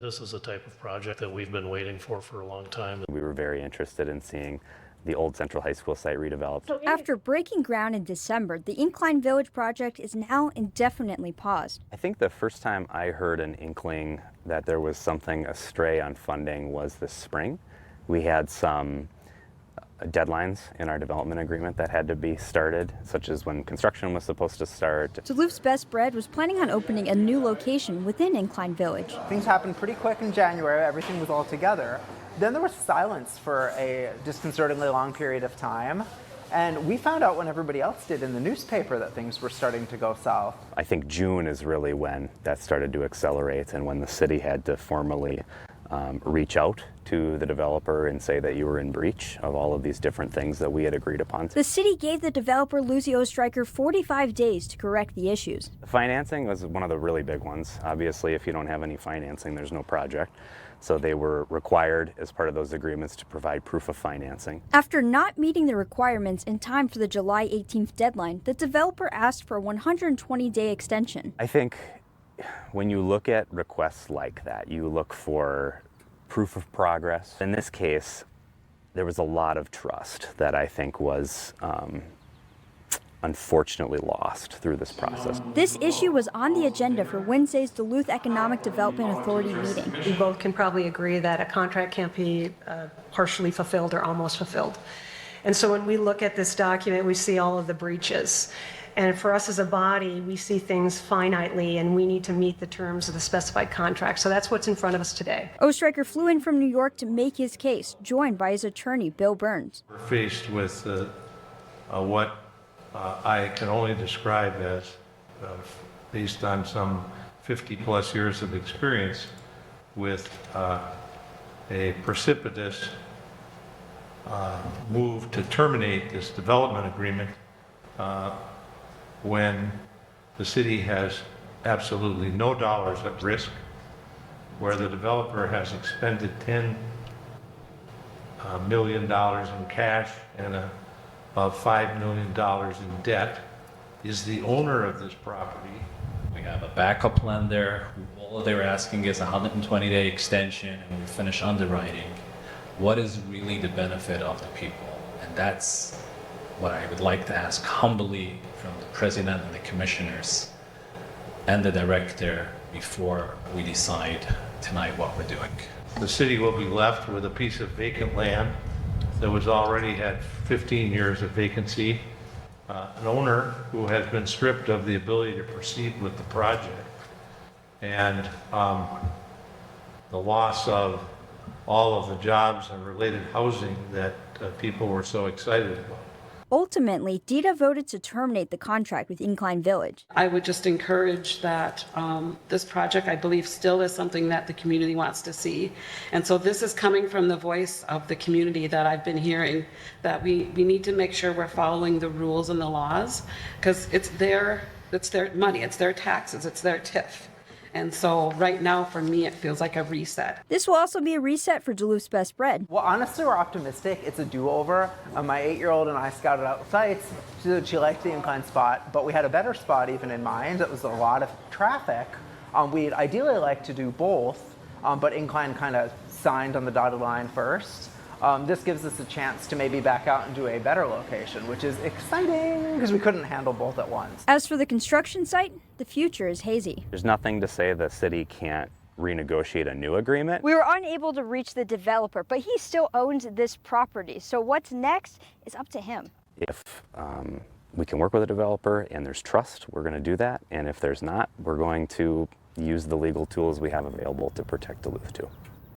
This is a type of project that we've been waiting for a long time. We were very interested in seeing the old Central High School site redeveloped. After breaking ground in December, the Incline Village project is now indefinitely paused. I think the first time I heard an inkling that there was something astray on funding was this spring. We had some deadlines in our development agreement that had to be started, such as when construction was supposed to start. Duluth's Best Bread was planning on opening a new location within Incline Village. Things happened pretty quick in January. Everything was all together. Then there was silence for a disconcertingly long period of time. And we found out when everybody else did in the newspaper that things were starting to go south. I think June is really when that started to accelerate and when the city had to formally reach out to the developer and say that you were in breach of all of these different things that we had agreed upon. The city gave the developer Luzio Stryker 45 days to correct the issues. The financing was one of the really big ones. Obviously, if you don't have any financing, there's no project. So they were required, as part of those agreements, to provide proof of financing. After not meeting the requirements in time for the July 18th deadline, the developer asked for a 120-day extension. I think when you look at requests like that, you look for proof of progress. In this case, there was a lot of trust that I think was unfortunately lost through this process. This issue was on the agenda for Wednesday's Duluth Economic Development Authority meeting. We both can probably agree that a contract can't be partially fulfilled or almost fulfilled. And so when we look at this document, we see all of the breaches. And for us as a body, we see things finitely, and we need to meet the terms of the specified contract. So that's what's in front of us today. Stryker flew in from New York to make his case, joined by his attorney, Bill Burns. We're faced with what I can only describe as, based on some 50-plus years of experience, with a precipitous move to terminate this development agreement when the city has absolutely no dollars at risk, where the developer has expended $10 million in cash and about $5 million in debt, is the owner of this property. We have a backup plan there. All they were asking is a 120-day extension, and we finish underwriting. What is really the benefit of the people? And that's what I would like to ask humbly from the president and the commissioners and the director before we decide tonight what we're doing. The city will be left with a piece of vacant land that was already had 15 years of vacancy, an owner who has been stripped of the ability to proceed with the project, and the loss of all of the jobs and related housing that people were so excited about. Ultimately, DITA voted to terminate the contract with Incline Village. I would just encourage that this project, I believe, still is something that the community wants to see. And so this is coming from the voice of the community that I've been hearing, that we need to make sure we're following the rules and the laws, because it's their money, it's their taxes, it's their TIF. And so right now, for me, it feels like a reset. This will also be a reset for Duluth's Best Bread. Well, honestly, we're optimistic. It's a do-over. My 8-year-old and I scouted out sites. She liked the Incline spot, but we had a better spot even in mind. It was a lot of traffic. We'd ideally like to do both, but Incline kind of signed on the dotted line first. This gives us a chance to maybe back out and do a better location, which is exciting because we couldn't handle both at once. As for the construction site, the future is hazy. There's nothing to say the city can't renegotiate a new agreement. We were unable to reach the developer, but he still owns this property. So what's next is up to him. If we can work with a developer and there's trust, we're going to do that. And if there's not, we're going to use the legal tools we have available to protect Duluth too.